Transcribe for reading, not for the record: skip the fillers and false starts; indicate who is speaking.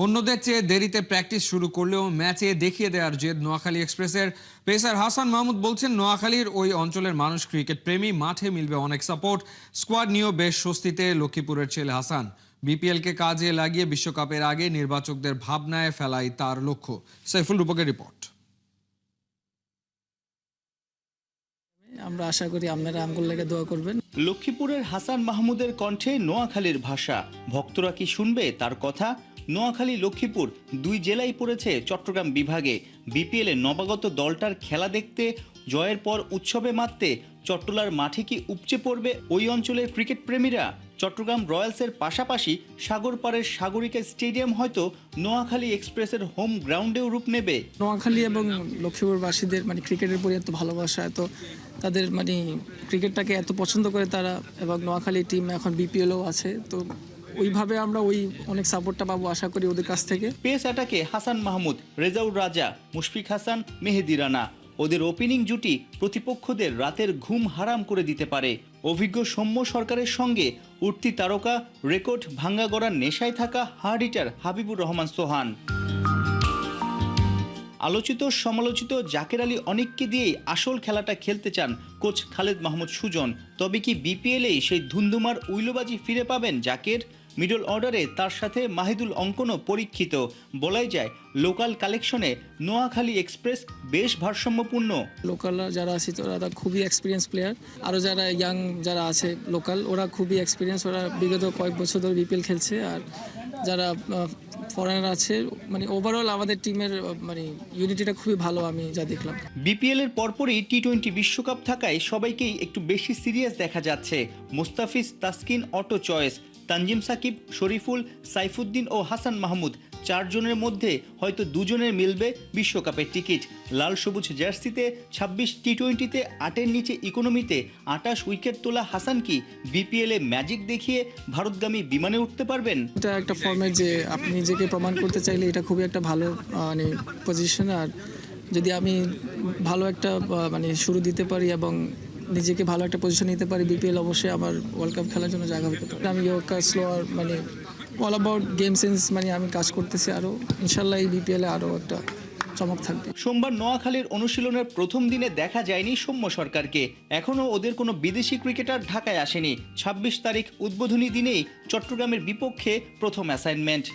Speaker 1: অন্যদের চেয়ে দেরিতে প্র্যাকটিস শুরু করলেও ম্যাচে দেখিয়ে দেওয়ার জেদ নোয়াখালী এক্সপ্রেসের। পেসার হাসান মাহমুদ বলছেন, নোয়াখালীর ওই অঞ্চলের মানুষ ক্রিকেট প্রেমী, মাঠে মিলবে অনেক সাপোর্ট। স্কোয়াড নিয়েও বেশ স্বস্তিতে লক্ষ্মীপুরের ছেলে হাসান। বিপিএলকে কাজে লাগিয়ে বিশ্বকাপের আগে নির্বাচকদের ভাবনায় ফেলাই তার লক্ষ্য। সাইফুল রূপকের রিপোর্ট।
Speaker 2: আমরা আশা করি আপনারা আমগুলো লেগে দোয়া করবেন।
Speaker 3: লক্ষ্মীপুরের হাসান মাহমুদের কণ্ঠে নোয়াখালীর ভাষা। ভক্তরা কি শুনবে তার কথা? নোয়াখালী লক্ষ্মীপুর দুই জেলাই পড়েছে চট্টগ্রাম বিভাগে। বিপিএলে নবাগত দলটার খেলা দেখতে, জয়ের পর উৎসবে মাততে চট্টলার মাঠে কি উপচে পড়বে ওই অঞ্চলের ক্রিকেট প্রেমীরা? চট্টগ্রাম রয়্যালসের পাশাপাশি সাগরপাড়ের সাগরিকা স্টেডিয়াম হয়তো নোয়াখালী এক্সপ্রেসের হোম গ্রাউন্ডেও রূপ নেবে।
Speaker 2: নোয়াখালী এবং লক্ষ্মীপুরবাসীদের ক্রিকেটের প্রতি এত ভালোবাসা, এত তাদের ক্রিকেটটাকে এত পছন্দ করে তারা, এবং নোয়াখালী টিম এখন বিপিএলও আছে, তো ওইভাবে আমরা অনেক সাপোর্টটা পাবো আশা করি ওদের কাছ থেকে।
Speaker 3: পেস অ্যাটাকে হাসান মাহমুদ, রেজাউর রাজা, মুশফিক হাসান, মেহেদি রানা। ওদের ওপেনিং জুটি প্রতিপক্ষদের রাতের ঘুম হারাম করে দিতে পারে। অভিজ্ঞ সৌম্য সরকারের সঙ্গে উঠতি তারকা, রেকর্ড ভাঙ্গা গড়ার নেশায় থাকা হার্ড হিটার হাবিবুর রহমান সোহান। আলোচিত সমালোচিত জাকের আলী অনেককে দিয়েই আসল খেলাটা খেলতে চান কোচ খালেদ মাহমুদ সুজন। তবে কি বিপিএলেই সেই ধুন্ধুমার উইলোবাজি ফিরে পাবেন জাকের? মিডল অর্ডারে তার সাথে মাহিদুল অঙ্কনও পরীক্ষিত। বলাই যায় লোকাল কালেকশনে নোয়াখালী এক্সপ্রেস বেশ ভারসাম্যপূর্ণ।
Speaker 2: লোকালরা যারা আছে ওরা খুবই এক্সপিরিয়েন্স প্লেয়ার, আরও যারা ইয়াং যারা আছে লোকাল, ওরা খুবই এক্সপিরিয়েন্স, ওরা বিগত কয়েক বছর ধরে বিপিএল খেলছে। আর যারা ফরেনার আছে, ওভারঅল আমাদের টিমের ইউনিটিটা খুবই ভালো আমি যা দেখলাম।
Speaker 3: বিপিএল এর পরপরই টি-20 বিশ্বকাপ থাকায় সবাইকেই একটু বেশি সিরিয়াস দেখা যাচ্ছে। মুস্তাফিজ, তাসকিন অটো চয়েস, তানজিম সাকিব, শরীফুল, সাইফুদ্দিন ও হাসান মাহমুদ, চারজনের মধ্যে হয়তো দুজনের মিলবে বিশ্বকাপের টিকিট। লাল সবুজ জার্সিতে 26 টি-20তে 8-এর নিচে ইকোনমিতে 28 উইকেট তোলা হাসান কি বিপিএল এ ম্যাজিক দেখিয়ে ভারতগামী বিমানে উঠতে পারবেন?
Speaker 2: এটা একটা ফর্মেট যে আপনি নিজেকে প্রমাণ করতে চাইলে এটা খুবই একটা ভালো পজিশন। আর যদি আমি ভালো একটা শুরু দিতে পারি এবং নিজেকে ভালো একটা পজিশন নিতে পারি, বিপিএল অবশ্যই আমার ওয়ার্ল্ড কাপ খেলার জন্য জায়গা হতে পারে। আমি yorker slower all about game sense আমি কাজ করতেছি, আরও ইনশাল্লাহ এই বিপিএলে আরও একটা চমক থাকবে।
Speaker 3: সোমবার নোয়াখালীর অনুশীলনের প্রথম দিনে দেখা যায়নি সৌম্য সরকারকে। এখনও ওদের কোনো বিদেশি ক্রিকেটার ঢাকায় আসেনি। 26 তারিখ উদ্বোধনী দিনেই চট্টগ্রামের বিপক্ষে প্রথম অ্যাসাইনমেন্ট।